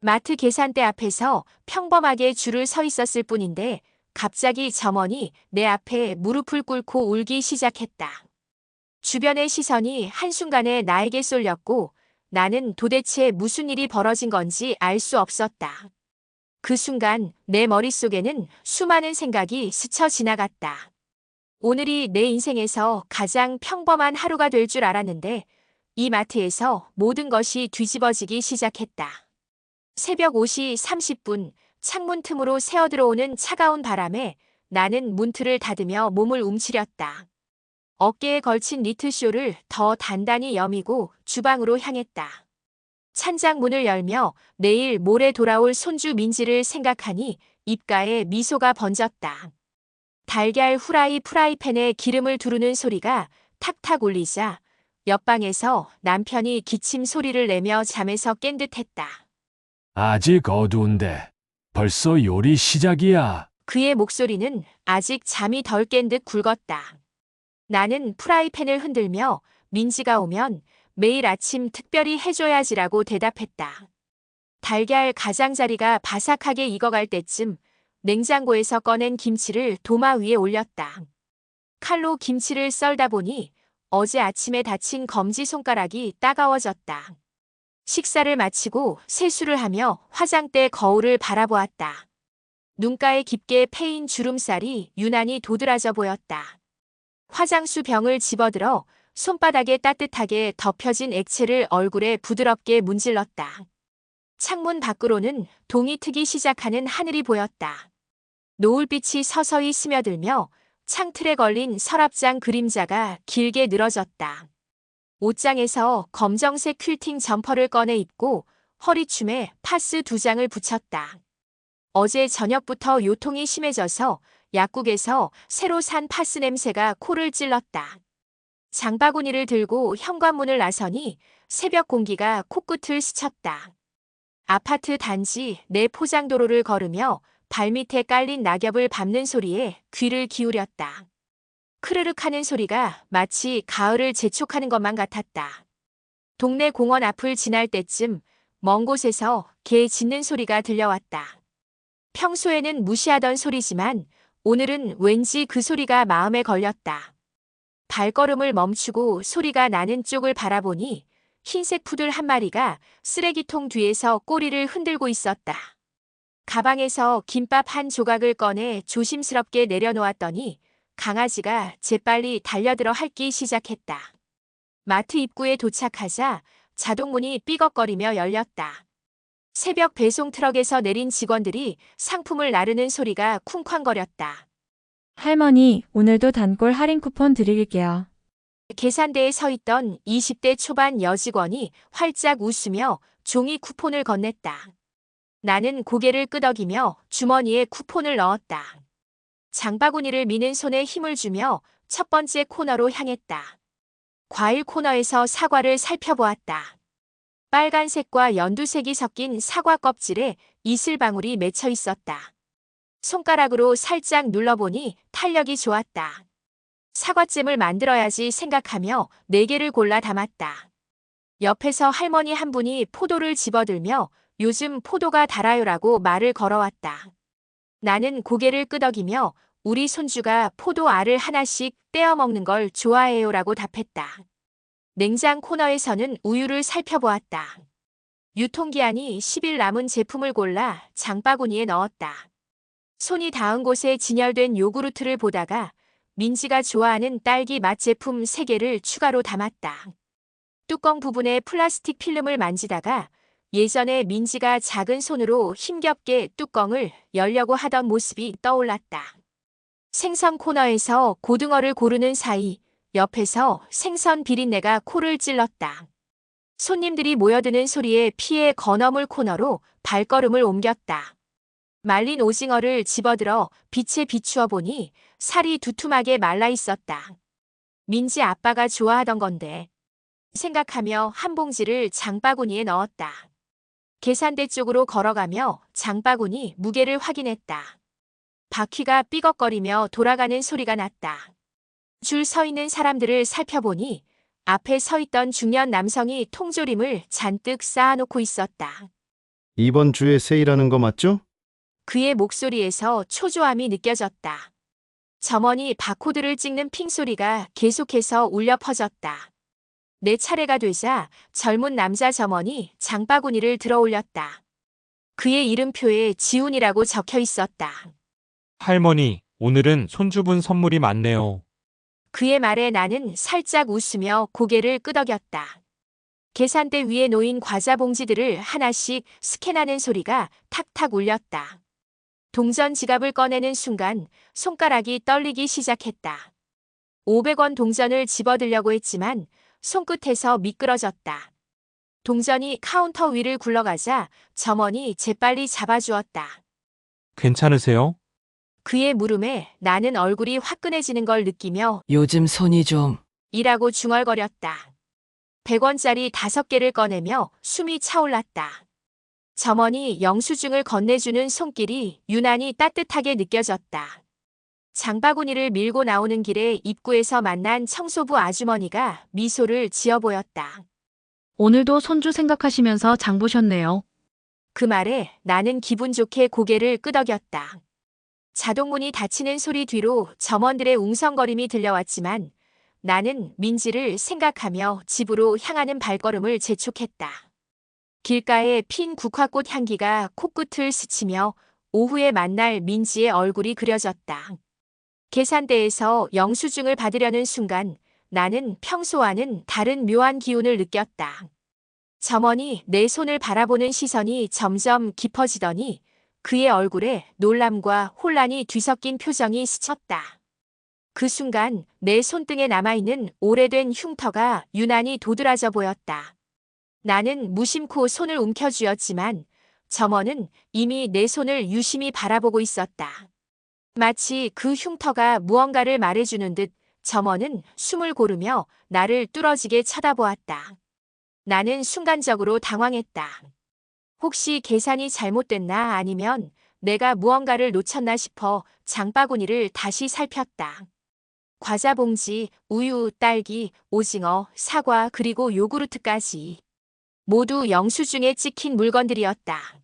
마트 계산대 앞에서 평범하게 줄을 서 있었을 뿐인데 갑자기 점원이 내 앞에 무릎을 꿇고 울기 시작했다. 주변의 시선이 한순간에 나에게 쏠렸고 나는 도대체 무슨 일이 벌어진 건지 알 수 없었다. 그 순간 내 머릿속에는 수많은 생각이 스쳐 지나갔다. 오늘이 내 인생에서 가장 평범한 하루가 될 줄 알았는데 이 마트에서 모든 것이 뒤집어지기 시작했다. 새벽 5시 30분 창문 틈으로 새어들어오는 차가운 바람에 나는 문틀을 닫으며 몸을 움츠렸다. 어깨에 걸친 니트쇼를 더 단단히 여미고 주방으로 향했다. 찬장 문을 열며 내일 모레 돌아올 손주 민지를 생각하니 입가에 미소가 번졌다. 달걀 후라이 프라이팬에 기름을 두르는 소리가 탁탁 울리자 옆방에서 남편이 기침 소리를 내며 잠에서 깬 듯했다. 아직 어두운데 벌써 요리 시작이야. 그의 목소리는 아직 잠이 덜 깬 듯 굵었다. 나는 프라이팬을 흔들며 민지가 오면 매일 아침 특별히 해줘야지라고 대답했다. 달걀 가장자리가 바삭하게 익어갈 때쯤 냉장고에서 꺼낸 김치를 도마 위에 올렸다. 칼로 김치를 썰다 보니 어제 아침에 다친 검지손가락이 따가워졌다. 식사를 마치고 세수를 하며 화장대 거울을 바라보았다. 눈가에 깊게 패인 주름살이 유난히 도드라져 보였다. 화장수 병을 집어들어 손바닥에 따뜻하게 덮여진 액체를 얼굴에 부드럽게 문질렀다. 창문 밖으로는 동이 트기 시작하는 하늘이 보였다. 노을빛이 서서히 스며들며 창틀에 걸린 서랍장 그림자가 길게 늘어졌다. 옷장에서 검정색 퀼팅 점퍼를 꺼내 입고 허리춤에 파스 2장을 붙였다. 어제 저녁부터 요통이 심해져서 약국에서 새로 산 파스 냄새가 코를 찔렀다. 장바구니를 들고 현관문을 나서니 새벽 공기가 코끝을 스쳤다. 아파트 단지 내 포장도로를 걸으며 발밑에 깔린 낙엽을 밟는 소리에 귀를 기울였다. 크르륵 하는 소리가 마치 가을을 재촉하는 것만 같았다. 동네 공원 앞을 지날 때쯤 먼 곳에서 개 짖는 소리가 들려왔다. 평소에는 무시하던 소리지만 오늘은 왠지 그 소리가 마음에 걸렸다. 발걸음을 멈추고 소리가 나는 쪽을 바라보니 흰색 푸들 한 마리가 쓰레기통 뒤에서 꼬리를 흔들고 있었다. 가방에서 김밥 한 조각을 꺼내 조심스럽게 내려놓았더니 강아지가 재빨리 달려들어 핥기 시작했다. 마트 입구에 도착하자 자동문이 삐걱거리며 열렸다. 새벽 배송 트럭에서 내린 직원들이 상품을 나르는 소리가 쿵쾅거렸다. 할머니, 오늘도 단골 할인 쿠폰 드릴게요. 계산대에 서 있던 20대 초반 여직원이 활짝 웃으며 종이 쿠폰을 건넸다. 나는 고개를 끄덕이며 주머니에 쿠폰을 넣었다. 장바구니를 미는 손에 힘을 주며 첫 번째 코너로 향했다. 과일 코너에서 사과를 살펴보았다. 빨간색과 연두색이 섞인 사과 껍질에 이슬방울이 맺혀 있었다. 손가락으로 살짝 눌러보니 탄력이 좋았다. 사과잼을 만들어야지 생각하며 4개를 골라 담았다. 옆에서 할머니 한 분이 포도를 집어들며 요즘 포도가 달아요라고 말을 걸어왔다. 나는 고개를 끄덕이며 우리 손주가 포도 알을 하나씩 떼어 먹는 걸 좋아해요라고 답했다. 냉장 코너에서는 우유를 살펴보았다. 유통기한이 10일 남은 제품을 골라 장바구니에 넣었다. 손이 닿은 곳에 진열된 요구르트를 보다가 민지가 좋아하는 딸기 맛 제품 3개를 추가로 담았다. 뚜껑 부분에 플라스틱 필름을 만지다가 예전에 민지가 작은 손으로 힘겹게 뚜껑을 열려고 하던 모습이 떠올랐다. 생선 코너에서 고등어를 고르는 사이 옆에서 생선 비린내가 코를 찔렀다. 손님들이 모여드는 소리에 피해 건어물 코너로 발걸음을 옮겼다. 말린 오징어를 집어들어 빛에 비추어 보니 살이 두툼하게 말라 있었다. 민지 아빠가 좋아하던 건데 생각하며 한 봉지를 장바구니에 넣었다. 계산대 쪽으로 걸어가며 장바구니 무게를 확인했다. 바퀴가 삐걱거리며 돌아가는 소리가 났다. 줄 서 있는 사람들을 살펴보니 앞에 서 있던 중년 남성이 통조림을 잔뜩 쌓아놓고 있었다. 이번 주에 세일하는 거 맞죠? 그의 목소리에서 초조함이 느껴졌다. 점원이 바코드를 찍는 핑 소리가 계속해서 울려 퍼졌다. 내 차례가 되자 젊은 남자 점원이 장바구니를 들어 올렸다. 그의 이름표에 지훈이라고 적혀 있었다. 할머니, 오늘은 손주분 선물이 많네요. 그의 말에 나는 살짝 웃으며 고개를 끄덕였다. 계산대 위에 놓인 과자 봉지들을 하나씩 스캔하는 소리가 탁탁 울렸다. 동전 지갑을 꺼내는 순간 손가락이 떨리기 시작했다. 500원 동전을 집어들려고 했지만 손끝에서 미끄러졌다. 동전이 카운터 위를 굴러가자 점원이 재빨리 잡아주었다. 괜찮으세요? 그의 물음에 나는 얼굴이 화끈해지는 걸 느끼며 요즘 손이 좀 이라고 중얼거렸다. 100원짜리 5개를 꺼내며 숨이 차올랐다. 점원이 영수증을 건네주는 손길이 유난히 따뜻하게 느껴졌다. 장바구니를 밀고 나오는 길에 입구에서 만난 청소부 아주머니가 미소를 지어 보였다. 오늘도 손주 생각하시면서 장 보셨네요. 그 말에 나는 기분 좋게 고개를 끄덕였다. 자동문이 닫히는 소리 뒤로 점원들의 웅성거림이 들려왔지만 나는 민지를 생각하며 집으로 향하는 발걸음을 재촉했다. 길가에 핀 국화꽃 향기가 코끝을 스치며 오후에 만날 민지의 얼굴이 그려졌다. 계산대에서 영수증을 받으려는 순간 나는 평소와는 다른 묘한 기운을 느꼈다. 점원이 내 손을 바라보는 시선이 점점 깊어지더니 그의 얼굴에 놀람과 혼란이 뒤섞인 표정이 스쳤다. 그 순간 내 손등에 남아있는 오래된 흉터가 유난히 도드라져 보였다. 나는 무심코 손을 움켜쥐었지만 점원은 이미 내 손을 유심히 바라보고 있었다. 마치 그 흉터가 무언가를 말해주는 듯 점원은 숨을 고르며 나를 뚫어지게 쳐다보았다. 나는 순간적으로 당황했다. 혹시 계산이 잘못됐나 아니면 내가 무언가를 놓쳤나 싶어 장바구니를 다시 살폈다. 과자 봉지, 우유, 딸기, 오징어, 사과 그리고 요구르트까지. 모두 영수증에 찍힌 물건들이었다.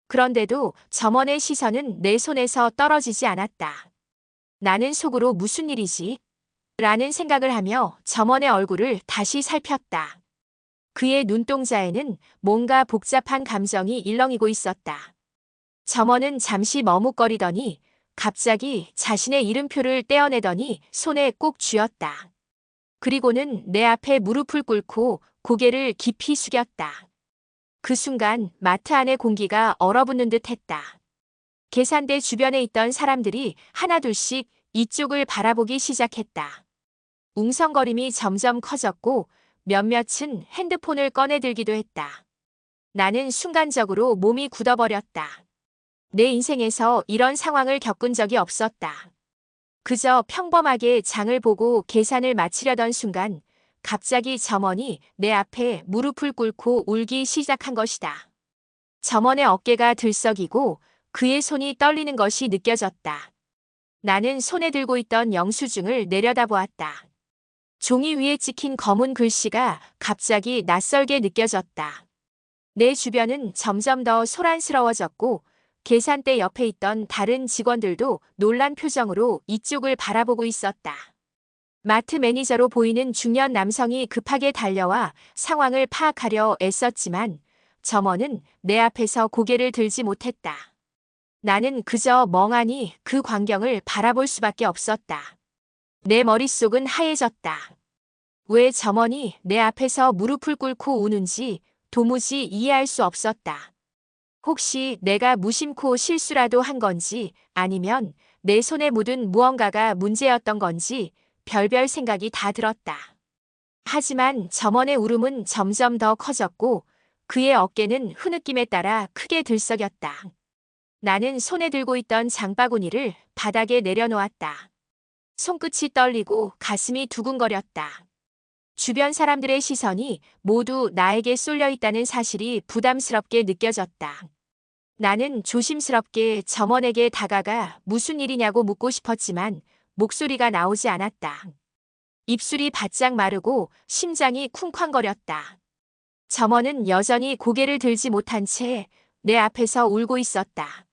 그런데도 점원의 시선은 내 손에서 떨어지지 않았다. 나는 속으로 무슨 일이지? 라는 생각을 하며 점원의 얼굴을 다시 살폈다. 그의 눈동자에는 뭔가 복잡한 감정이 일렁이고 있었다. 점원은 잠시 머뭇거리더니 갑자기 자신의 이름표를 떼어내더니 손에 꼭 쥐었다. 그리고는 내 앞에 무릎을 꿇고 고개를 깊이 숙였다. 그 순간 마트 안의 공기가 얼어붙는 듯 했다. 계산대 주변에 있던 사람들이 하나둘씩 이쪽을 바라보기 시작했다. 웅성거림이 점점 커졌고 몇몇은 핸드폰을 꺼내들기도 했다. 나는 순간적으로 몸이 굳어버렸다. 내 인생에서 이런 상황을 겪은 적이 없었다. 그저 평범하게 장을 보고 계산을 마치려던 순간 갑자기 점원이 내 앞에 무릎을 꿇고 울기 시작한 것이다. 점원의 어깨가 들썩이고 그의 손이 떨리는 것이 느껴졌다. 나는 손에 들고 있던 영수증을 내려다보았다. 종이 위에 찍힌 검은 글씨가 갑자기 낯설게 느껴졌다. 내 주변은 점점 더 소란스러워졌고 계산대 옆에 있던 다른 직원들도 놀란 표정으로 이쪽을 바라보고 있었다. 마트 매니저로 보이는 중년 남성이 급하게 달려와 상황을 파악하려 애썼지만 점원은 내 앞에서 고개를 들지 못했다. 나는 그저 멍하니 그 광경을 바라볼 수밖에 없었다. 내 머릿속은 하얘졌다. 왜 점원이 내 앞에서 무릎을 꿇고 우는지 도무지 이해할 수 없었다. 혹시 내가 무심코 실수라도 한 건지 아니면 내 손에 묻은 무언가가 문제였던 건지 별별 생각이 다 들었다. 하지만 점원의 울음은 점점 더 커졌고 그의 어깨는 흐느낌에 따라 크게 들썩였다. 나는 손에 들고 있던 장바구니를 바닥에 내려놓았다. 손끝이 떨리고 가슴이 두근거렸다. 주변 사람들의 시선이 모두 나에게 쏠려 있다는 사실이 부담스럽게 느껴졌다. 나는 조심스럽게 점원에게 다가가 무슨 일이냐고 묻고 싶었지만 목소리가 나오지 않았다. 입술이 바짝 마르고 심장이 쿵쾅거렸다. 점원은 여전히 고개를 들지 못한 채 내 앞에서 울고 있었다.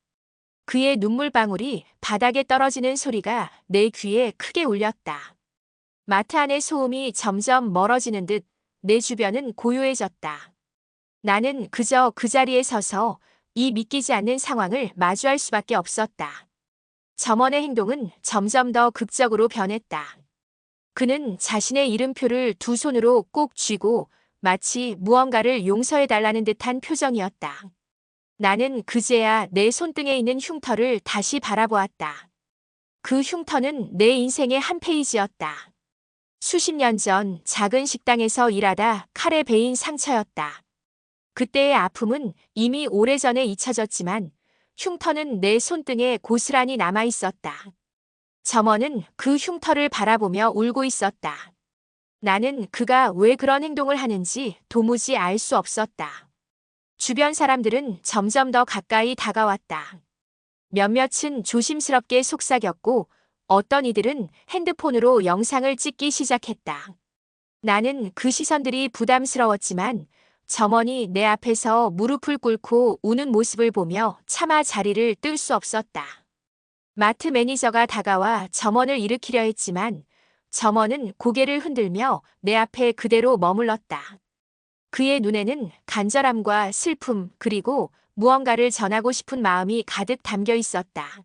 그의 눈물방울이 바닥에 떨어지는 소리가 내 귀에 크게 울렸다. 마트 안의 소음이 점점 멀어지는 듯 내 주변은 고요해졌다. 나는 그저 그 자리에 서서 이 믿기지 않는 상황을 마주할 수밖에 없었다. 점원의 행동은 점점 더 극적으로 변했다. 그는 자신의 이름표를 두 손으로 꼭 쥐고 마치 무언가를 용서해달라는 듯한 표정이었다. 나는 그제야 내 손등에 있는 흉터를 다시 바라보았다. 그 흉터는 내 인생의 한 페이지였다. 수십 년 전 작은 식당에서 일하다 칼에 베인 상처였다. 그때의 아픔은 이미 오래전에 잊혀졌지만 흉터는 내 손등에 고스란히 남아 있었다. 점원은 그 흉터를 바라보며 울고 있었다. 나는 그가 왜 그런 행동을 하는지 도무지 알 수 없었다. 주변 사람들은 점점 더 가까이 다가왔다. 몇몇은 조심스럽게 속삭였고 어떤 이들은 핸드폰으로 영상을 찍기 시작했다. 나는 그 시선들이 부담스러웠지만 점원이 내 앞에서 무릎을 꿇고 우는 모습을 보며 차마 자리를 뜰 수 없었다. 마트 매니저가 다가와 점원을 일으키려 했지만 점원은 고개를 흔들며 내 앞에 그대로 머물렀다. 그의 눈에는 간절함과 슬픔 그리고 무언가를 전하고 싶은 마음이 가득 담겨 있었다.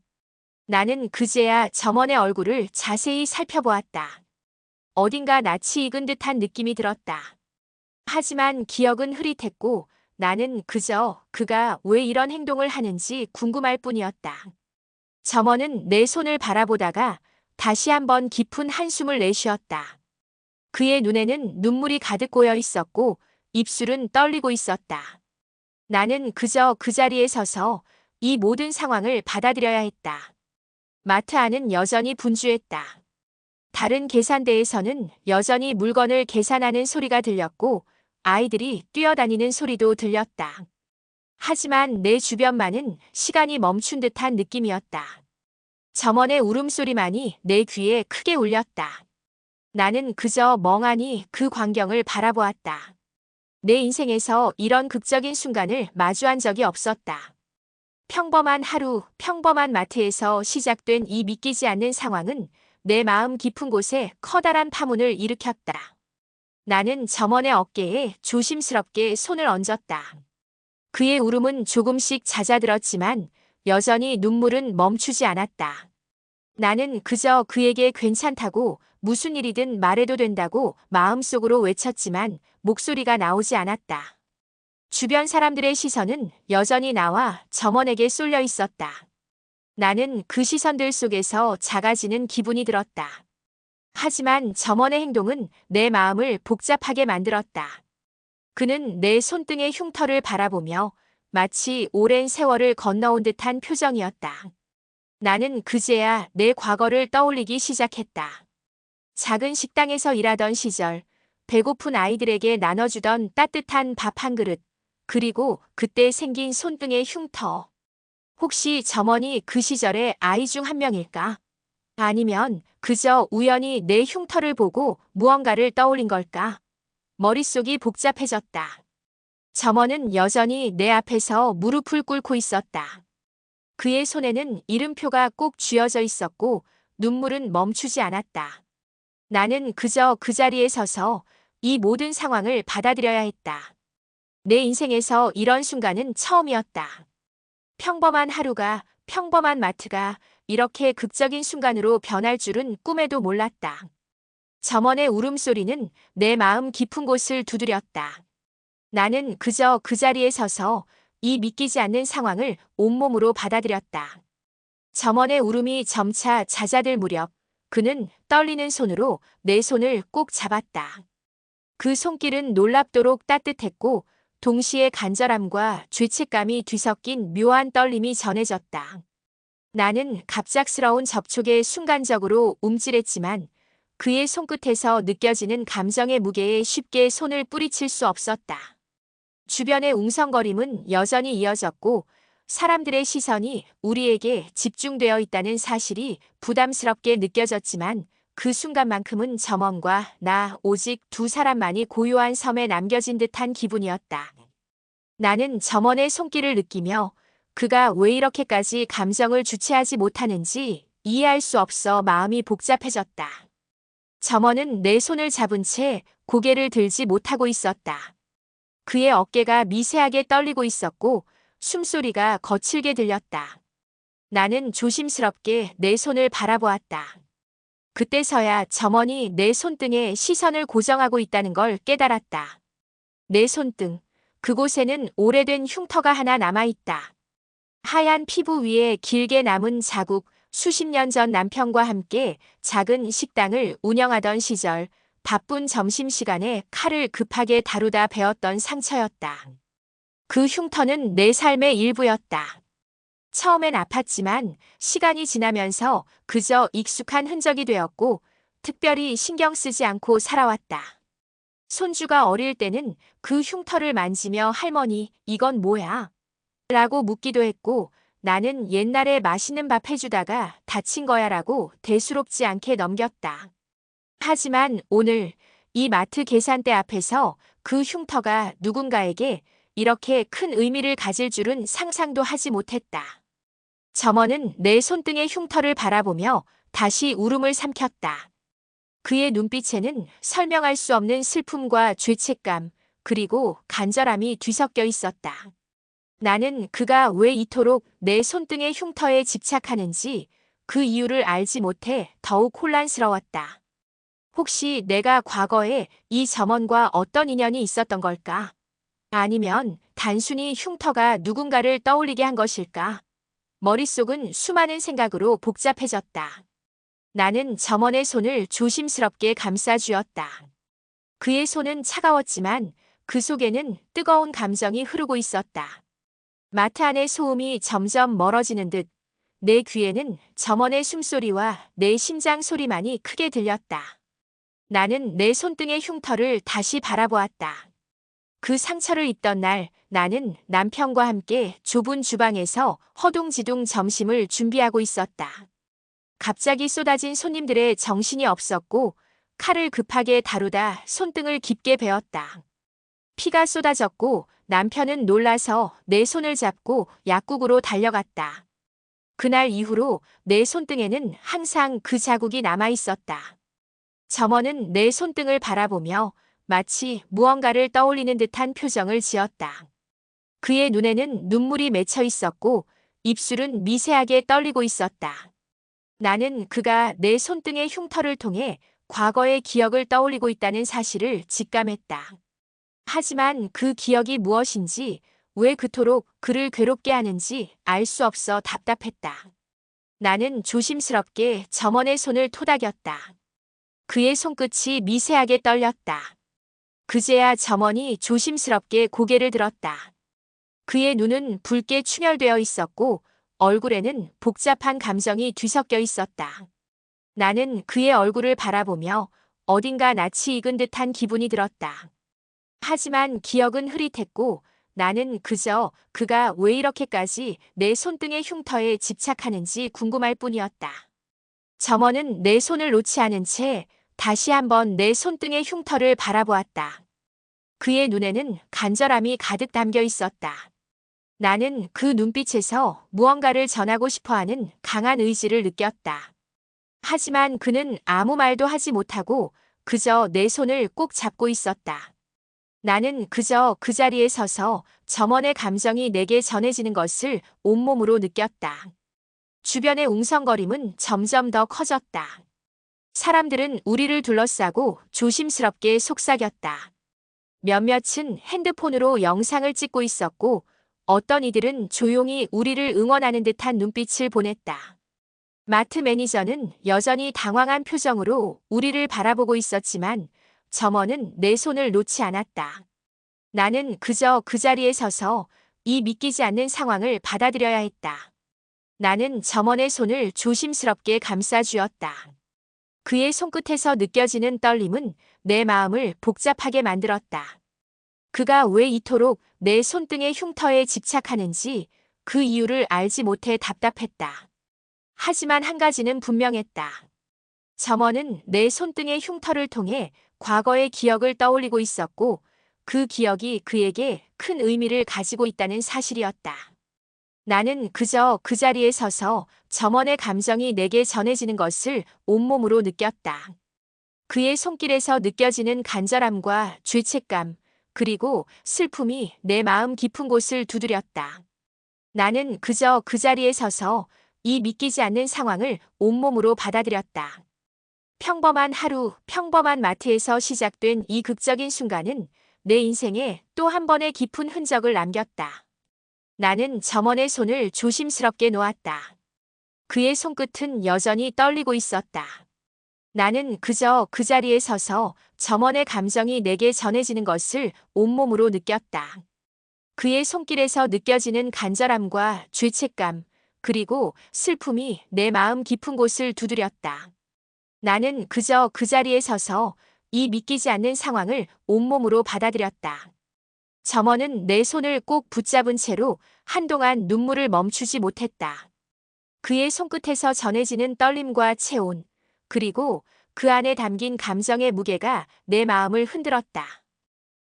나는 그제야 점원의 얼굴을 자세히 살펴보았다. 어딘가 낯이 익은 듯한 느낌이 들었다. 하지만 기억은 흐릿했고 나는 그저 그가 왜 이런 행동을 하는지 궁금할 뿐이었다. 점원은 내 손을 바라보다가 다시 한번 깊은 한숨을 내쉬었다. 그의 눈에는 눈물이 가득 고여 있었고 입술은 떨리고 있었다. 나는 그저 그 자리에 서서 이 모든 상황을 받아들여야 했다. 마트 안은 여전히 분주했다. 다른 계산대에서는 여전히 물건을 계산하는 소리가 들렸고 아이들이 뛰어다니는 소리도 들렸다. 하지만 내 주변만은 시간이 멈춘 듯한 느낌이었다. 점원의 울음소리만이 내 귀에 크게 울렸다. 나는 그저 멍하니 그 광경을 바라보았다. 내 인생에서 이런 극적인 순간을 마주한 적이 없었다. 평범한 하루, 평범한 마트에서 시작된 이 믿기지 않는 상황은 내 마음 깊은 곳에 커다란 파문을 일으켰다. 나는 점원의 어깨에 조심스럽게 손을 얹었다. 그의 울음은 조금씩 잦아들었지만 여전히 눈물은 멈추지 않았다. 나는 그저 그에게 괜찮다고 무슨 일이든 말해도 된다고 마음속으로 외쳤지만 목소리가 나오지 않았다. 주변 사람들의 시선은 여전히 나와 점원에게 쏠려 있었다. 나는 그 시선들 속에서 작아지는 기분이 들었다. 하지만 점원의 행동은 내 마음을 복잡하게 만들었다. 그는 내 손등의 흉터를 바라보며 마치 오랜 세월을 건너온 듯한 표정이었다. 나는 그제야 내 과거를 떠올리기 시작했다. 작은 식당에서 일하던 시절, 배고픈 아이들에게 나눠주던 따뜻한 밥 한 그릇, 그리고 그때 생긴 손등의 흉터. 혹시 점원이 그 시절의 아이 중 한 명일까? 아니면 그저 우연히 내 흉터를 보고 무언가를 떠올린 걸까? 머릿속이 복잡해졌다. 점원은 여전히 내 앞에서 무릎을 꿇고 있었다. 그의 손에는 이름표가 꼭 쥐어져 있었고 눈물은 멈추지 않았다. 나는 그저 그 자리에 서서 이 모든 상황을 받아들여야 했다. 내 인생에서 이런 순간은 처음이었다. 평범한 하루가, 평범한 마트가 이렇게 극적인 순간으로 변할 줄은 꿈에도 몰랐다. 점원의 울음소리는 내 마음 깊은 곳을 두드렸다. 나는 그저 그 자리에 서서 이 믿기지 않는 상황을 온몸으로 받아들였다. 점원의 울음이 점차 잦아들 무렵 그는 떨리는 손으로 내 손을 꼭 잡았다. 그 손길은 놀랍도록 따뜻했고 동시에 간절함과 죄책감이 뒤섞인 묘한 떨림이 전해졌다. 나는 갑작스러운 접촉에 순간적으로 움찔했지만 그의 손끝에서 느껴지는 감정의 무게에 쉽게 손을 뿌리칠 수 없었다. 주변의 웅성거림은 여전히 이어졌고 사람들의 시선이 우리에게 집중되어 있다는 사실이 부담스럽게 느껴졌지만 그 순간만큼은 점원과 나 오직 두 사람만이 고요한 섬에 남겨진 듯한 기분이었다. 나는 점원의 손길을 느끼며 그가 왜 이렇게까지 감정을 주체하지 못하는지 이해할 수 없어 마음이 복잡해졌다. 점원은 내 손을 잡은 채 고개를 들지 못하고 있었다. 그의 어깨가 미세하게 떨리고 있었고 숨소리가 거칠게 들렸다. 나는 조심스럽게 내 손을 바라보았다. 그때서야 점원이 내 손등에 시선을 고정하고 있다는 걸 깨달았다. 내 손등, 그곳에는 오래된 흉터가 하나 남아있다. 하얀 피부 위에 길게 남은 자국, 수십 년 전 남편과 함께 작은 식당을 운영하던 시절 바쁜 점심시간에 칼을 급하게 다루다 베었던 상처였다. 그 흉터는 내 삶의 일부였다. 처음엔 아팠지만 시간이 지나면서 그저 익숙한 흔적이 되었고 특별히 신경 쓰지 않고 살아왔다. 손주가 어릴 때는 그 흉터를 만지며 할머니, 이건 뭐야? 라고 묻기도 했고 나는 옛날에 맛있는 밥 해주다가 다친 거야 라고 대수롭지 않게 넘겼다. 하지만 오늘 이 마트 계산대 앞에서 그 흉터가 누군가에게 이렇게 큰 의미를 가질 줄은 상상도 하지 못했다. 점원은 내 손등의 흉터를 바라보며 다시 울음을 삼켰다. 그의 눈빛에는 설명할 수 없는 슬픔과 죄책감, 그리고 간절함이 뒤섞여 있었다. 나는 그가 왜 이토록 내 손등의 흉터에 집착하는지 그 이유를 알지 못해 더욱 혼란스러웠다. 혹시 내가 과거에 이 점원과 어떤 인연이 있었던 걸까? 아니면 단순히 흉터가 누군가를 떠올리게 한 것일까? 머릿속은 수많은 생각으로 복잡해졌다. 나는 점원의 손을 조심스럽게 감싸주었다. 그의 손은 차가웠지만 그 속에는 뜨거운 감정이 흐르고 있었다. 마트 안의 소음이 점점 멀어지는 듯 내 귀에는 점원의 숨소리와 내 심장 소리만이 크게 들렸다. 나는 내 손등의 흉터를 다시 바라보았다. 그 상처를 입던 날 나는 남편과 함께 좁은 주방에서 허둥지둥 점심을 준비하고 있었다. 갑자기 쏟아진 손님들의 정신이 없었고 칼을 급하게 다루다 손등을 깊게 베었다. 피가 쏟아졌고 남편은 놀라서 내 손을 잡고 약국으로 달려갔다. 그날 이후로 내 손등에는 항상 그 자국이 남아 있었다. 점원은 내 손등을 바라보며 마치 무언가를 떠올리는 듯한 표정을 지었다. 그의 눈에는 눈물이 맺혀 있었고 입술은 미세하게 떨리고 있었다. 나는 그가 내 손등의 흉터를 통해 과거의 기억을 떠올리고 있다는 사실을 직감했다. 하지만 그 기억이 무엇인지, 왜 그토록 그를 괴롭게 하는지 알 수 없어 답답했다. 나는 조심스럽게 점원의 손을 토닥였다. 그의 손끝이 미세하게 떨렸다. 그제야 점원이 조심스럽게 고개를 들었다. 그의 눈은 붉게 충혈되어 있었고 얼굴에는 복잡한 감정이 뒤섞여 있었다. 나는 그의 얼굴을 바라보며 어딘가 낯이 익은 듯한 기분이 들었다. 하지만 기억은 흐릿했고 나는 그저 그가 왜 이렇게까지 내 손등의 흉터에 집착하는지 궁금할 뿐이었다. 점원은 내 손을 놓지 않은 채 다시 한번 내 손등의 흉터를 바라보았다. 그의 눈에는 간절함이 가득 담겨 있었다. 나는 그 눈빛에서 무언가를 전하고 싶어하는 강한 의지를 느꼈다. 하지만 그는 아무 말도 하지 못하고 그저 내 손을 꼭 잡고 있었다. 나는 그저 그 자리에 서서 점원의 감정이 내게 전해지는 것을 온몸으로 느꼈다. 주변의 웅성거림은 점점 더 커졌다. 사람들은 우리를 둘러싸고 조심스럽게 속삭였다. 몇몇은 핸드폰으로 영상을 찍고 있었고 어떤 이들은 조용히 우리를 응원하는 듯한 눈빛을 보냈다. 마트 매니저는 여전히 당황한 표정으로 우리를 바라보고 있었지만 점원은 내 손을 놓지 않았다. 나는 그저 그 자리에 서서 이 믿기지 않는 상황을 받아들여야 했다. 나는 점원의 손을 조심스럽게 감싸주었다. 그의 손끝에서 느껴지는 떨림은 내 마음을 복잡하게 만들었다. 그가 왜 이토록 내 손등의 흉터에 집착하는지 그 이유를 알지 못해 답답했다. 하지만 한 가지는 분명했다. 점원은 내 손등의 흉터를 통해 과거의 기억을 떠올리고 있었고 그 기억이 그에게 큰 의미를 가지고 있다는 사실이었다. 나는 그저 그 자리에 서서 점원의 감정이 내게 전해지는 것을 온몸으로 느꼈다. 그의 손길에서 느껴지는 간절함과 죄책감, 그리고 슬픔이 내 마음 깊은 곳을 두드렸다. 나는 그저 그 자리에 서서 이 믿기지 않는 상황을 온몸으로 받아들였다. 평범한 하루, 평범한 마트에서 시작된 이 극적인 순간은 내 인생에 또 한 번의 깊은 흔적을 남겼다. 나는 점원의 손을 조심스럽게 놓았다. 그의 손끝은 여전히 떨리고 있었다. 나는 그저 그 자리에 서서 점원의 감정이 내게 전해지는 것을 온몸으로 느꼈다. 그의 손길에서 느껴지는 간절함과 죄책감, 그리고 슬픔이 내 마음 깊은 곳을 두드렸다. 나는 그저 그 자리에 서서 이 믿기지 않는 상황을 온몸으로 받아들였다. 점원은 내 손을 꼭 붙잡은 채로 한동안 눈물을 멈추지 못했다. 그의 손끝에서 전해지는 떨림과 체온, 그리고 그 안에 담긴 감정의 무게가 내 마음을 흔들었다.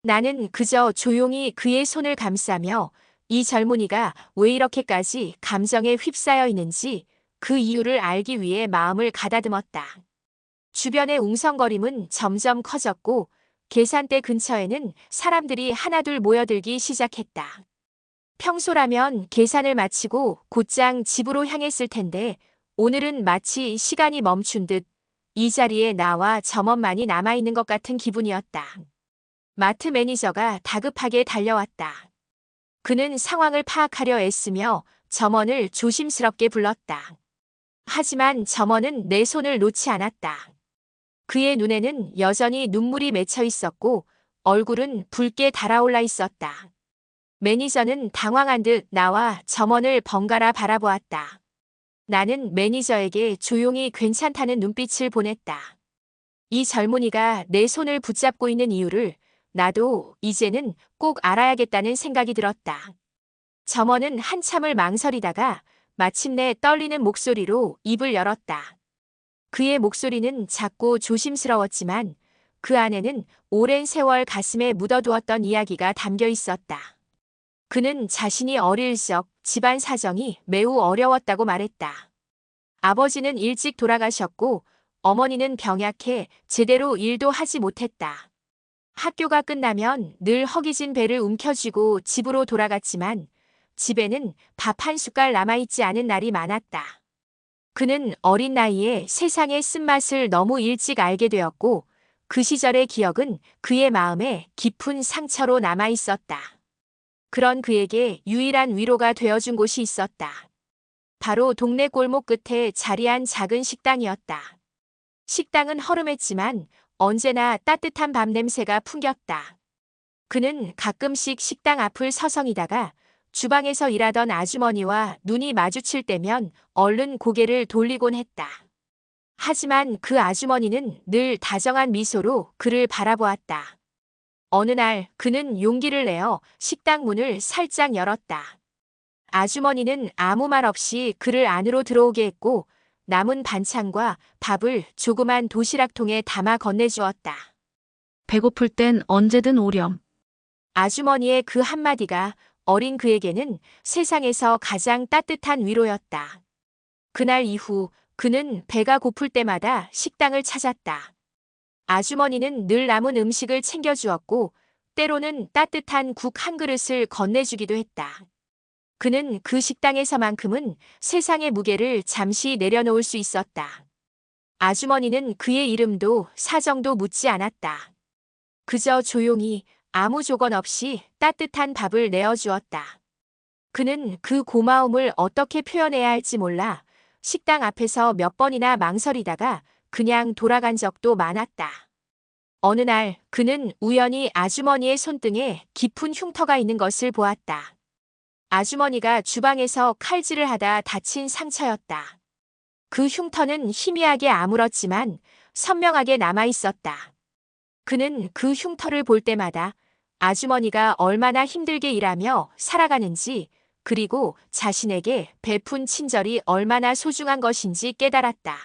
나는 그저 조용히 그의 손을 감싸며 이 젊은이가 왜 이렇게까지 감정에 휩싸여 있는지 그 이유를 알기 위해 마음을 가다듬었다. 주변의 웅성거림은 점점 커졌고 계산대 근처에는 사람들이 하나둘 모여들기 시작했다. 평소라면 계산을 마치고 곧장 집으로 향했을 텐데 오늘은 마치 시간이 멈춘 듯 이 자리에 나와 점원만이 남아있는 것 같은 기분이었다. 마트 매니저가 다급하게 달려왔다. 그는 상황을 파악하려 애쓰며 점원을 조심스럽게 불렀다. 하지만 점원은 내 손을 놓지 않았다. 그의 눈에는 여전히 눈물이 맺혀 있었고 얼굴은 붉게 달아올라 있었다. 매니저는 당황한 듯 나와 점원을 번갈아 바라보았다. 나는 매니저에게 조용히 괜찮다는 눈빛을 보냈다. 이 젊은이가 내 손을 붙잡고 있는 이유를 나도 이제는 꼭 알아야겠다는 생각이 들었다. 점원은 한참을 망설이다가 마침내 떨리는 목소리로 입을 열었다. 그의 목소리는 작고 조심스러웠지만 그 안에는 오랜 세월 가슴에 묻어두었던 이야기가 담겨 있었다. 그는 자신이 어릴 적 집안 사정이 매우 어려웠다고 말했다. 아버지는 일찍 돌아가셨고 어머니는 병약해 제대로 일도 하지 못했다. 학교가 끝나면 늘 허기진 배를 움켜쥐고 집으로 돌아갔지만 집에는 밥 한 숟갈 남아있지 않은 날이 많았다. 그는 어린 나이에 세상의 쓴맛을 너무 일찍 알게 되었고 그 시절의 기억은 그의 마음에 깊은 상처로 남아있었다. 그런 그에게 유일한 위로가 되어준 곳이 있었다. 바로 동네 골목 끝에 자리한 작은 식당이었다. 식당은 허름했지만 언제나 따뜻한 밥 냄새가 풍겼다. 그는 가끔씩 식당 앞을 서성이다가 주방에서 일하던 아주머니와 눈이 마주칠 때면 얼른 고개를 돌리곤 했다. 하지만 그 아주머니는 늘 다정한 미소로 그를 바라보았다. 어느 날 그는 용기를 내어 식당 문을 살짝 열었다. 아주머니는 아무 말 없이 그를 안으로 들어오게 했고 남은 반찬과 밥을 조그만 도시락통에 담아 건네주었다. 배고플 땐 언제든 오렴. 아주머니의 그 한마디가 어린 그에게는 세상에서 가장 따뜻한 위로였다. 그날 이후 그는 배가 고플 때마다 식당을 찾았다. 아주머니는 늘 남은 음식을 챙겨주었고 때로는 따뜻한 국 한 그릇을 건네주기도 했다. 그는 그 식당에서만큼은 세상의 무게를 잠시 내려놓을 수 있었다. 아주머니는 그의 이름도 사정도 묻지 않았다. 그저 조용히 아무 조건 없이 따뜻한 밥을 내어주었다. 그는 그 고마움을 어떻게 표현해야 할지 몰라 식당 앞에서 몇 번이나 망설이다가 그냥 돌아간 적도 많았다. 어느 날 그는 우연히 아주머니의 손등에 깊은 흉터가 있는 것을 보았다. 아주머니가 주방에서 칼질을 하다 다친 상처였다. 그 흉터는 희미하게 아물었지만 선명하게 남아있었다. 그는 그 흉터를 볼 때마다 아주머니가 얼마나 힘들게 일하며 살아가는지 그리고 자신에게 베푼 친절이 얼마나 소중한 것인지 깨달았다.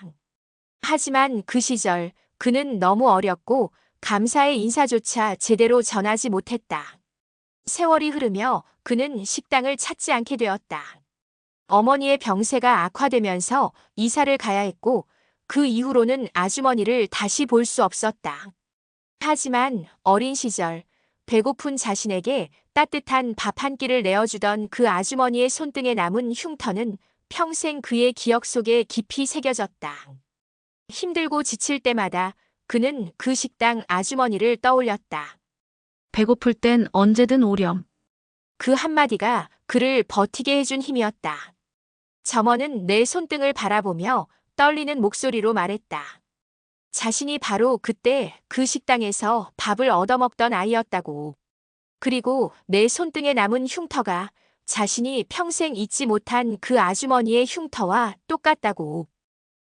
하지만 그 시절 그는 너무 어렸고 감사의 인사조차 제대로 전하지 못했다. 세월이 흐르며 그는 식당을 찾지 않게 되었다. 어머니의 병세가 악화되면서 이사를 가야 했고 그 이후로는 아주머니를 다시 볼 수 없었다. 하지만 어린 시절 배고픈 자신에게 따뜻한 밥 한 끼를 내어주던 그 아주머니의 손등에 남은 흉터는 평생 그의 기억 속에 깊이 새겨졌다. 힘들고 지칠 때마다 그는 그 식당 아주머니를 떠올렸다. 배고플 땐 언제든 오렴. 그 한마디가 그를 버티게 해준 힘이었다. 점원은 내 손등을 바라보며 떨리는 목소리로 말했다. 자신이 바로 그때 그 식당에서 밥을 얻어먹던 아이였다고. 그리고 내 손등에 남은 흉터가 자신이 평생 잊지 못한 그 아주머니의 흉터와 똑같다고.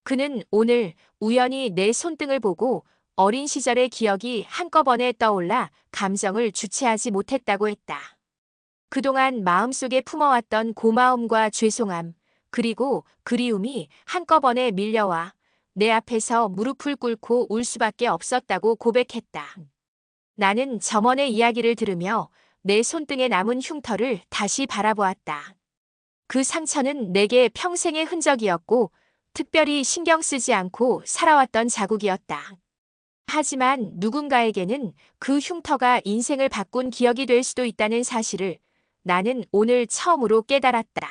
그는 오늘 우연히 내 손등을 보고 어린 시절의 기억이 한꺼번에 떠올라 감정을 주체하지 못했다고 했다. 그동안 마음속에 품어왔던 고마움과 죄송함, 그리고 그리움이 한꺼번에 밀려와 내 앞에서 무릎을 꿇고 울 수밖에 없었다고 고백했다. 나는 점원의 이야기를 들으며 내 손등에 남은 흉터를 다시 바라보았다. 그 상처는 내게 평생의 흔적이었고 특별히 신경 쓰지 않고 살아왔던 자국이었다. 하지만 누군가에게는 그 흉터가 인생을 바꾼 기억이 될 수도 있다는 사실을 나는 오늘 처음으로 깨달았다.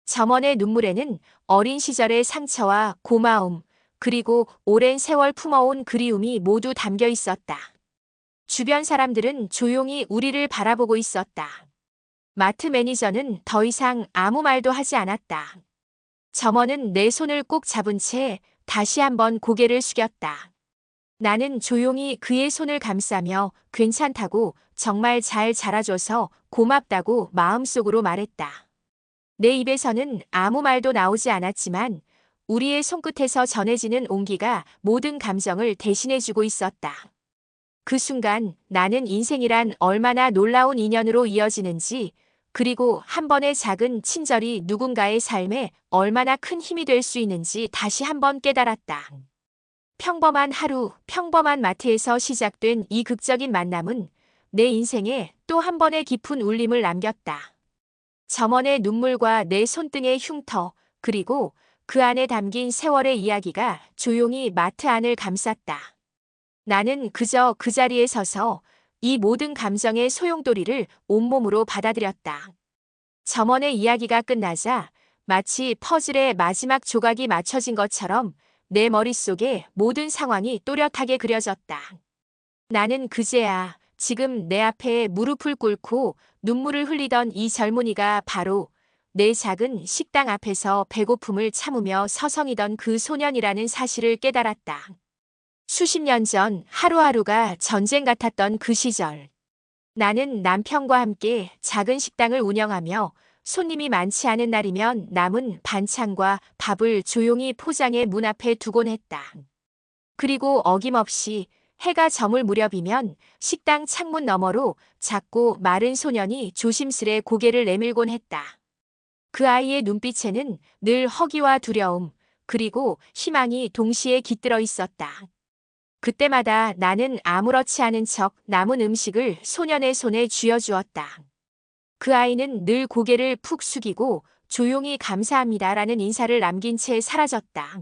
점원의 눈물에는 어린 시절의 상처와 고마움, 그리고 오랜 세월 품어온 그리움이 모두 담겨 있었다. 주변 사람들은 조용히 우리를 바라보고 있었다. 마트 매니저는 더 이상 아무 말도 하지 않았다. 점원은 내 손을 꼭 잡은 채 다시 한번 고개를 숙였다. 나는 조용히 그의 손을 감싸며 괜찮다고, 정말 잘 자라줘서 고맙다고 마음속으로 말했다. 내 입에서는 아무 말도 나오지 않았지만 우리의 손끝에서 전해지는 온기가 모든 감정을 대신해주고 있었다. 그 순간 나는 인생이란 얼마나 놀라운 인연으로 이어지는지, 그리고 한 번의 작은 친절이 누군가의 삶에 얼마나 큰 힘이 될 수 있는지 다시 한번 깨달았다. 평범한 하루, 평범한 마트에서 시작된 이 극적인 만남은 내 인생에 또 한 번의 깊은 울림을 남겼다. 점원의 눈물과 내 손등의 흉터, 그리고 그 안에 담긴 세월의 이야기가 조용히 마트 안을 감쌌다. 나는 그저 그 자리에 서서 이 모든 감정의 소용돌이를 온몸으로 받아들였다. 점원의 이야기가 끝나자 마치 퍼즐의 마지막 조각이 맞춰진 것처럼 내 머릿속에 모든 상황이 또렷하게 그려졌다. 나는 그제야 지금 내 앞에 무릎을 꿇고 눈물을 흘리던 이 젊은이가 바로 내 작은 식당 앞에서 배고픔을 참으며 서성이던 그 소년이라는 사실을 깨달았다. 수십 년 전 하루하루가 전쟁 같았던 그 시절. 나는 남편과 함께 작은 식당을 운영하며 손님이 많지 않은 날이면 남은 반찬과 밥을 조용히 포장해 문 앞에 두곤 했다. 그리고 어김없이 해가 저물 무렵이면 식당 창문 너머로 작고 마른 소년이 조심스레 고개를 내밀곤 했다. 그 아이의 눈빛에는 늘 허기와 두려움, 그리고 희망이 동시에 깃들어 있었다. 그때마다 나는 아무렇지 않은 척 남은 음식을 소년의 손에 쥐어주었다. 그 아이는 늘 고개를 푹 숙이고 조용히 감사합니다라는 인사를 남긴 채 사라졌다.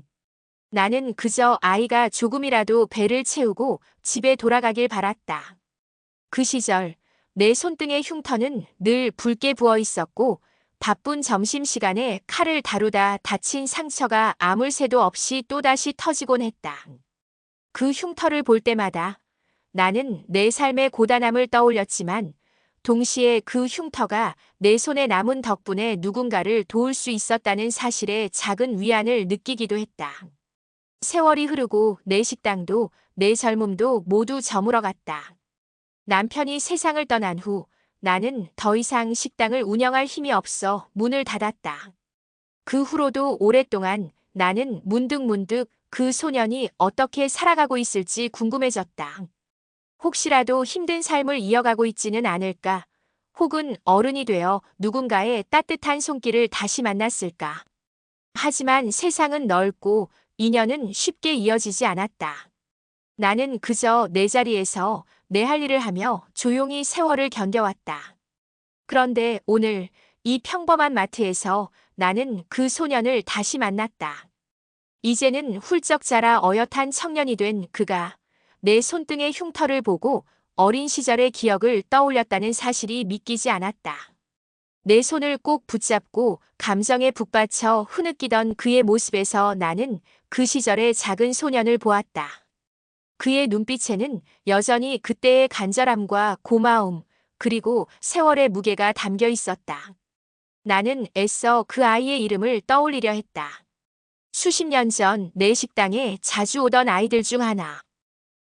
나는 그저 아이가 조금이라도 배를 채우고 집에 돌아가길 바랐다. 그 시절 내 손등의 흉터는 늘 붉게 부어 있었고 바쁜 점심시간에 칼을 다루다 다친 상처가 아물 새도 없이 또다시 터지곤 했다. 그 흉터를 볼 때마다 나는 내 삶의 고단함을 떠올렸지만 동시에 그 흉터가 내 손에 남은 덕분에 누군가를 도울 수 있었다는 사실에 작은 위안을 느끼기도 했다. 세월이 흐르고 내 식당도 내 젊음도 모두 저물어갔다. 남편이 세상을 떠난 후 나는 더 이상 식당을 운영할 힘이 없어 문을 닫았다. 그 후로도 오랫동안 나는 문득문득 그 소년이 어떻게 살아가고 있을지 궁금해졌다. 혹시라도 힘든 삶을 이어가고 있지는 않을까? 혹은 어른이 되어 누군가의 따뜻한 손길을 다시 만났을까? 하지만 세상은 넓고 인연은 쉽게 이어지지 않았다. 나는 그저 내 자리에서 내 할 일을 하며 조용히 세월을 견뎌왔다. 그런데 오늘 이 평범한 마트에서 나는 그 소년을 다시 만났다. 이제는 훌쩍 자라 어엿한 청년이 된 그가 내 손등의 흉터를 보고 어린 시절의 기억을 떠올렸다는 사실이 믿기지 않았다. 내 손을 꼭 붙잡고 감정에 북받쳐 흐느끼던 그의 모습에서 나는 그 시절의 작은 소년을 보았다. 그의 눈빛에는 여전히 그때의 간절함과 고마움, 그리고 세월의 무게가 담겨 있었다. 나는 애써 그 아이의 이름을 떠올리려 했다. 수십 년 전 내 식당에 자주 오던 아이들 중 하나.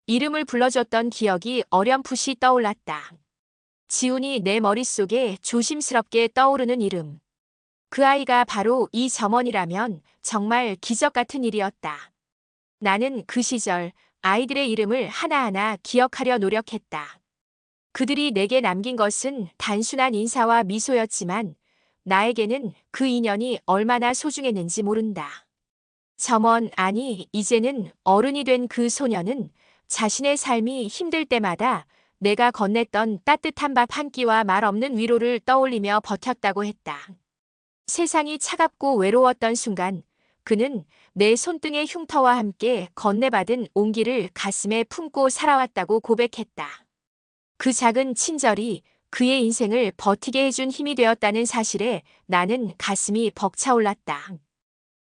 이름을 불러줬던 기억이 어렴풋이 떠올랐다. 지훈이 내 머릿속에 조심스럽게 떠오르는 이름. 그 아이가 바로 이 점원이라면 정말 기적 같은 일이었다. 나는 그 시절 아이들의 이름을 하나하나 기억하려 노력했다. 그들이 내게 남긴 것은 단순한 인사와 미소였지만 나에게는 그 인연이 얼마나 소중했는지 모른다. 점원, 아니, 이제는 어른이 된 그 소녀는 자신의 삶이 힘들 때마다 내가 건넸던 따뜻한 밥 한 끼와 말 없는 위로를 떠올리며 버텼다고 했다. 세상이 차갑고 외로웠던 순간 그는 내 손등의 흉터와 함께 건네받은 온기를 가슴에 품고 살아왔다고 고백했다. 그 작은 친절이 그의 인생을 버티게 해준 힘이 되었다는 사실에 나는 가슴이 벅차올랐다.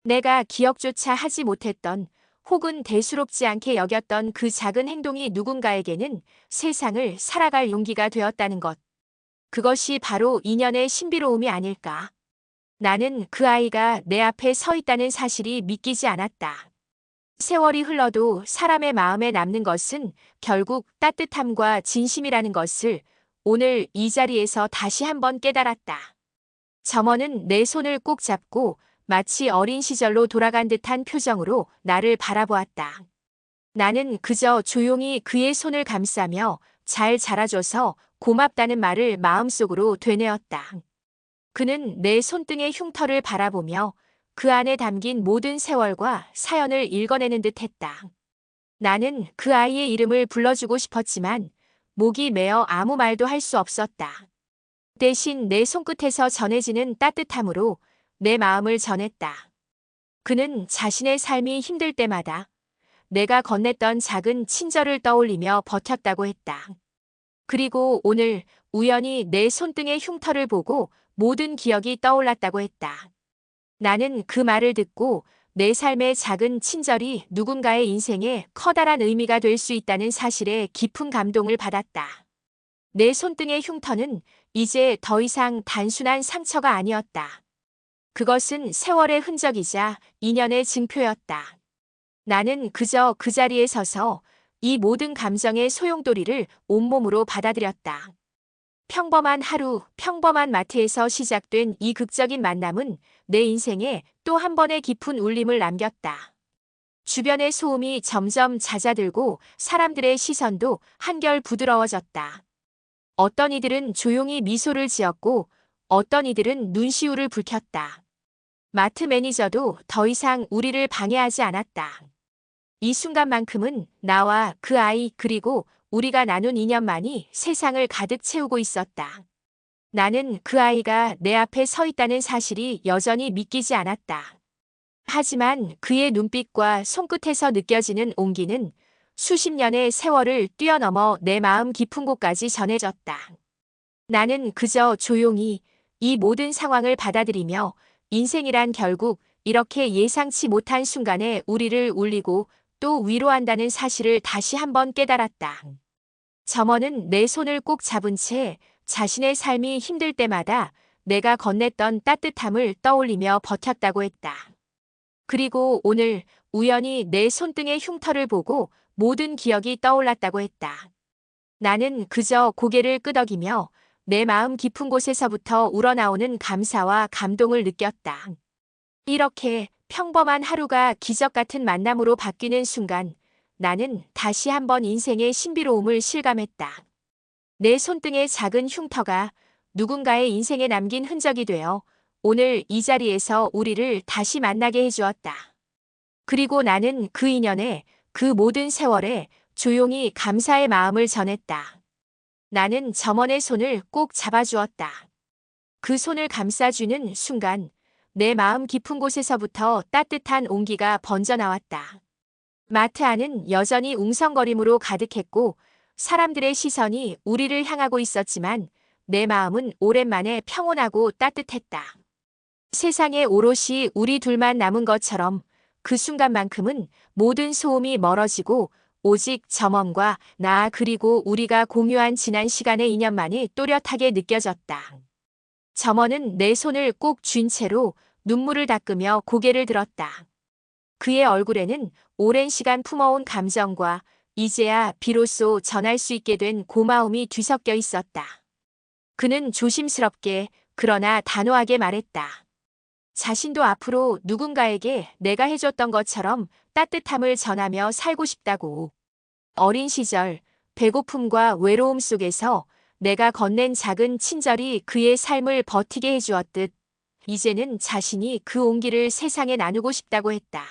내가 기억조차 하지 못했던 혹은 대수롭지 않게 여겼던 그 작은 행동이 누군가에게는 세상을 살아갈 용기가 되었다는 것. 그것이 바로 인연의 신비로움이 아닐까. 나는 그 아이가 내 앞에 서 있다는 사실이 믿기지 않았다. 세월이 흘러도 사람의 마음에 남는 것은 결국 따뜻함과 진심이라는 것을 오늘 이 자리에서 다시 한번 깨달았다. 점원은 내 손을 꼭 잡고 마치 어린 시절로 돌아간 듯한 표정으로 나를 바라보았다. 나는 그저 조용히 그의 손을 감싸며 잘 자라줘서 고맙다는 말을 마음속으로 되뇌었다. 그는 내 손등의 흉터를 바라보며 그 안에 담긴 모든 세월과 사연을 읽어내는 듯 했다. 나는 그 아이의 이름을 불러주고 싶었지만 목이 메어 아무 말도 할 수 없었다. 대신 내 손끝에서 전해지는 따뜻함으로 내 마음을 전했다. 그는 자신의 삶이 힘들 때마다 내가 건넸던 작은 친절을 떠올리며 버텼다고 했다. 그리고 오늘 우연히 내 손등의 흉터를 보고 모든 기억이 떠올랐다고 했다. 나는 그 말을 듣고 내 삶의 작은 친절이 누군가의 인생에 커다란 의미가 될 수 있다는 사실에 깊은 감동을 받았다. 내 손등의 흉터는 이제 더 이상 단순한 상처가 아니었다. 그것은 세월의 흔적이자 인연의 증표였다. 나는 그저 그 자리에 서서 이 모든 감정의 소용돌이를 온몸으로 받아들였다. 평범한 하루, 평범한 마트에서 시작된 이 극적인 만남은 내 인생에 또 한 번의 깊은 울림을 남겼다. 주변의 소음이 점점 잦아들고 사람들의 시선도 한결 부드러워졌다. 어떤 이들은 조용히 미소를 지었고 어떤 이들은 눈시울을 붉혔다. 마트 매니저도 더 이상 우리를 방해하지 않았다. 이 순간만큼은 나와 그 아이 그리고 우리가 나눈 인연만이 세상을 가득 채우고 있었다. 나는 그 아이가 내 앞에 서 있다는 사실이 여전히 믿기지 않았다. 하지만 그의 눈빛과 손끝에서 느껴지는 온기는 수십 년의 세월을 뛰어넘어 내 마음 깊은 곳까지 전해졌다. 나는 그저 조용히 이 모든 상황을 받아들이며 인생이란 결국 이렇게 예상치 못한 순간에 우리를 울리고 또 위로한다는 사실을 다시 한번 깨달았다. 점원은 내 손을 꼭 잡은 채 자신의 삶이 힘들 때마다 내가 건넸던 따뜻함을 떠올리며 버텼다고 했다. 그리고 오늘 우연히 내 손등의 흉터를 보고 모든 기억이 떠올랐다고 했다. 나는 그저 고개를 끄덕이며 내 마음 깊은 곳에서부터 우러나오는 감사와 감동을 느꼈다. 이렇게 평범한 하루가 기적 같은 만남으로 바뀌는 순간 나는 다시 한번 인생의 신비로움을 실감했다. 내 손등의 작은 흉터가 누군가의 인생에 남긴 흔적이 되어 오늘 이 자리에서 우리를 다시 만나게 해주었다. 그리고 나는 그 인연에 그 모든 세월에 조용히 감사의 마음을 전했다. 나는 점원의 손을 꼭 잡아주었다. 그 손을 감싸주는 순간 내 마음 깊은 곳에서부터 따뜻한 온기가 번져 나왔다. 마트 안은 여전히 웅성거림으로 가득했고 사람들의 시선이 우리를 향하고 있었지만 내 마음은 오랜만에 평온하고 따뜻했다. 세상에 오롯이 우리 둘만 남은 것처럼 그 순간만큼은 모든 소음이 멀어지고 오직 점원과 나 그리고 우리가 공유한 지난 시간의 인연만이 또렷하게 느껴졌다. 점원은 내 손을 꼭 쥔 채로 눈물을 닦으며 고개를 들었다. 그의 얼굴에는 오랜 시간 품어온 감정과 이제야 비로소 전할 수 있게 된 고마움이 뒤섞여 있었다. 그는 조심스럽게 그러나 단호하게 말했다. 자신도 앞으로 누군가에게 내가 해줬던 것처럼 따뜻함을 전하며 살고 싶다고. 어린 시절 배고픔과 외로움 속에서 내가 건넨 작은 친절이 그의 삶을 버티게 해주었듯 이제는 자신이 그 온기를 세상에 나누고 싶다고 했다.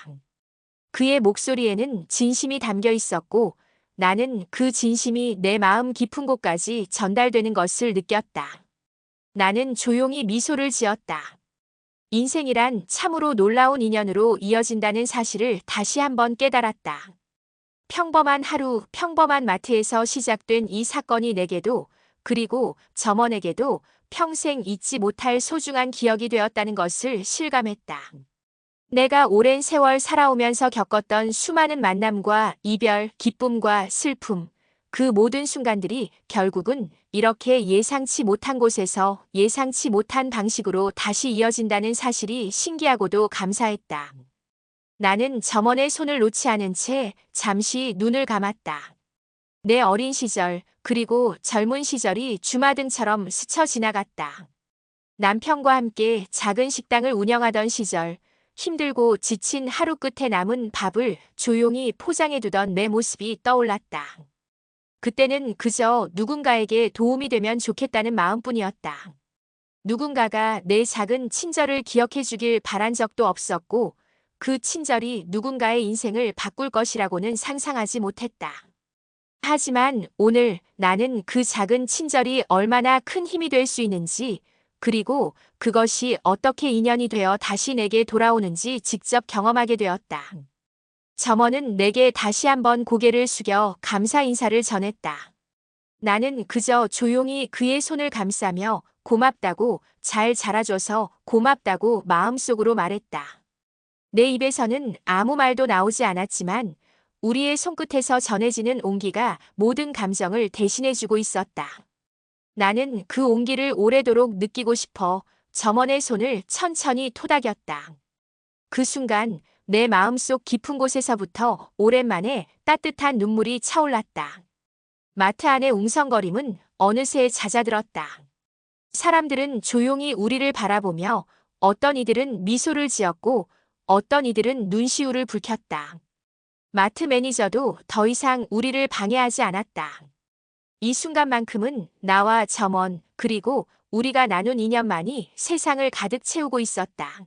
그의 목소리에는 진심이 담겨 있었고 나는 그 진심이 내 마음 깊은 곳까지 전달되는 것을 느꼈다. 나는 조용히 미소를 지었다. 인생이란 참으로 놀라운 인연으로 이어진다는 사실을 다시 한번 깨달았다. 평범한 하루, 평범한 마트에서 시작된 이 사건이 내게도 그리고 점원에게도 평생 잊지 못할 소중한 기억이 되었다는 것을 실감했다. 내가 오랜 세월 살아오면서 겪었던 수많은 만남과 이별, 기쁨과 슬픔, 그 모든 순간들이 결국은 이렇게 예상치 못한 곳에서 예상치 못한 방식으로 다시 이어진다는 사실이 신기하고도 감사했다. 나는 점원의 손을 놓지 않은 채 잠시 눈을 감았다. 내 어린 시절, 그리고 젊은 시절이 주마등처럼 스쳐 지나갔다. 남편과 함께 작은 식당을 운영하던 시절, 힘들고 지친 하루 끝에 남은 밥을 조용히 포장해두던 내 모습이 떠올랐다. 그때는 그저 누군가에게 도움이 되면 좋겠다는 마음뿐이었다. 누군가가 내 작은 친절을 기억해주길 바란 적도 없었고 그 친절이 누군가의 인생을 바꿀 것이라고는 상상하지 못했다. 하지만 오늘 나는 그 작은 친절이 얼마나 큰 힘이 될 수 있는지 그리고 그것이 어떻게 인연이 되어 다시 내게 돌아오는지 직접 경험하게 되었다. 점원은 내게 다시 한번 고개를 숙여 감사 인사를 전했다. 나는 그저 조용히 그의 손을 감싸며 고맙다고 잘 자라줘서 고맙다고 마음속으로 말했다. 내 입에서는 아무 말도 나오지 않았지만 우리의 손끝에서 전해지는 온기가 모든 감정을 대신해주고 있었다. 나는 그 온기를 오래도록 느끼고 싶어 점원의 손을 천천히 토닥였다. 그 순간 내 마음속 깊은 곳에서부터 오랜만에 따뜻한 눈물이 차올랐다. 마트 안의 웅성거림은 어느새 잦아들었다. 사람들은 조용히 우리를 바라보며 어떤 이들은 미소를 지었고 어떤 이들은 눈시울을 붉혔다. 마트 매니저도 더 이상 우리를 방해하지 않았다. 이 순간만큼은 나와 점원 그리고 우리가 나눈 인연만이 세상을 가득 채우고 있었다.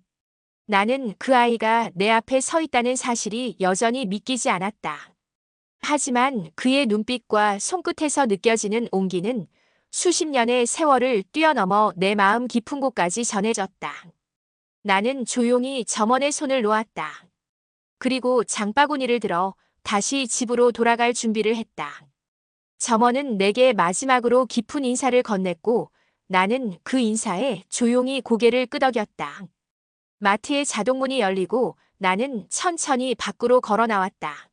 나는 그 아이가 내 앞에 서 있다는 사실이 여전히 믿기지 않았다. 하지만 그의 눈빛과 손끝에서 느껴지는 온기는 수십 년의 세월을 뛰어넘어 내 마음 깊은 곳까지 전해졌다. 나는 조용히 점원의 손을 놓았다. 그리고 장바구니를 들어 다시 집으로 돌아갈 준비를 했다. 점원은 내게 마지막으로 깊은 인사를 건넸고 나는 그 인사에 조용히 고개를 끄덕였다. 마트의 자동문이 열리고 나는 천천히 밖으로 걸어 나왔다.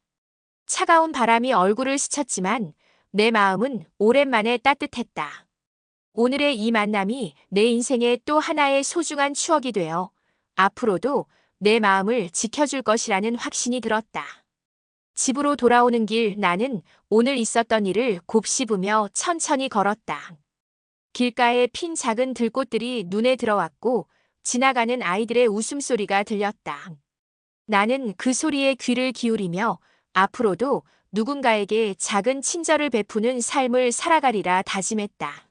차가운 바람이 얼굴을 스쳤지만 내 마음은 오랜만에 따뜻했다. 오늘의 이 만남이 내 인생의 또 하나의 소중한 추억이 되어 앞으로도 내 마음을 지켜줄 것이라는 확신이 들었다. 집으로 돌아오는 길 나는 오늘 있었던 일을 곱씹으며 천천히 걸었다. 길가에 핀 작은 들꽃들이 눈에 들어왔고 지나가는 아이들의 웃음소리가 들렸다. 나는 그 소리에 귀를 기울이며 앞으로도 누군가에게 작은 친절을 베푸는 삶을 살아가리라 다짐했다.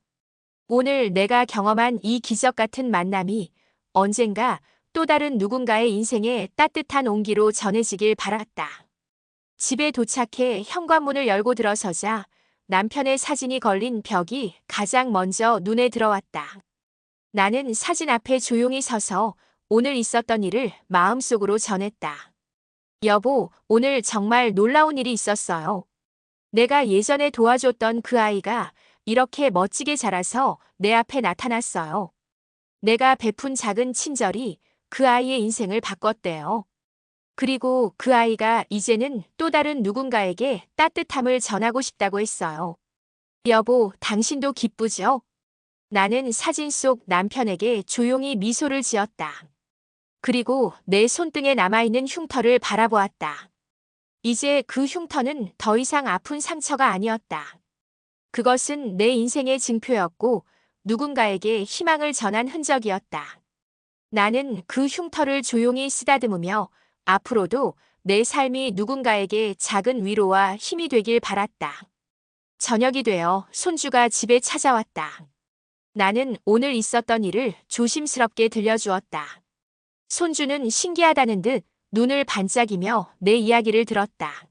오늘 내가 경험한 이 기적 같은 만남이 언젠가 또 다른 누군가의 인생에 따뜻한 온기로 전해지길 바랐다. 집에 도착해 현관문을 열고 들어서자 남편의 사진이 걸린 벽이 가장 먼저 눈에 들어왔다. 나는 사진 앞에 조용히 서서 오늘 있었던 일을 마음속으로 전했다. 여보, 오늘 정말 놀라운 일이 있었어요. 내가 예전에 도와줬던 그 아이가 이렇게 멋지게 자라서 내 앞에 나타났어요. 내가 베푼 작은 친절이 그 아이의 인생을 바꿨대요. 그리고 그 아이가 이제는 또 다른 누군가에게 따뜻함을 전하고 싶다고 했어요. 여보, 당신도 기쁘죠? 나는 사진 속 남편에게 조용히 미소를 지었다. 그리고 내 손등에 남아있는 흉터를 바라보았다. 이제 그 흉터는 더 이상 아픈 상처가 아니었다. 그것은 내 인생의 증표였고 누군가에게 희망을 전한 흔적이었다. 나는 그 흉터를 조용히 쓰다듬으며 앞으로도 내 삶이 누군가에게 작은 위로와 힘이 되길 바랐다. 저녁이 되어 손주가 집에 찾아왔다. 나는 오늘 있었던 일을 조심스럽게 들려주었다. 손주는 신기하다는 듯 눈을 반짝이며 내 이야기를 들었다.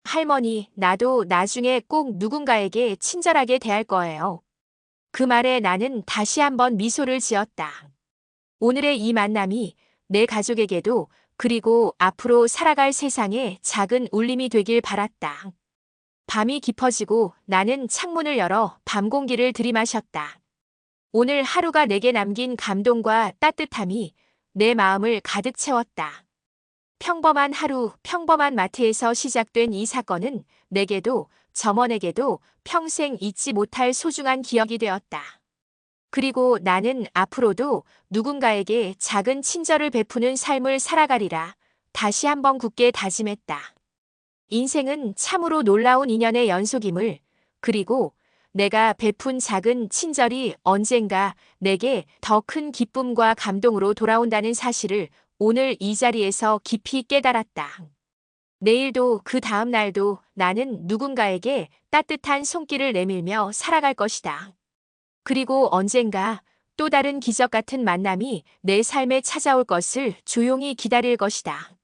할머니, 나도 나중에 꼭 누군가에게 친절하게 대할 거예요. 그 말에 나는 다시 한번 미소를 지었다. 오늘의 이 만남이 내 가족에게도 그리고 앞으로 살아갈 세상에 작은 울림이 되길 바랐다. 밤이 깊어지고 나는 창문을 열어 밤 공기를 들이마셨다. 오늘 하루가 내게 남긴 감동과 따뜻함이 내 마음을 가득 채웠다. 평범한 하루, 평범한 마트에서 시작된 이 사건은 내게도 점원에게도 평생 잊지 못할 소중한 기억이 되었다. 그리고 나는 앞으로도 누군가에게 작은 친절을 베푸는 삶을 살아가리라 다시 한번 굳게 다짐했다. 인생은 참으로 놀라운 인연의 연속임을, 그리고 내가 베푼 작은 친절이 언젠가 내게 더 큰 기쁨과 감동으로 돌아온다는 사실을 오늘 이 자리에서 깊이 깨달았다. 내일도 그 다음 날도 나는 누군가에게 따뜻한 손길을 내밀며 살아갈 것이다. 그리고 언젠가 또 다른 기적 같은 만남이 내 삶에 찾아올 것을 조용히 기다릴 것이다.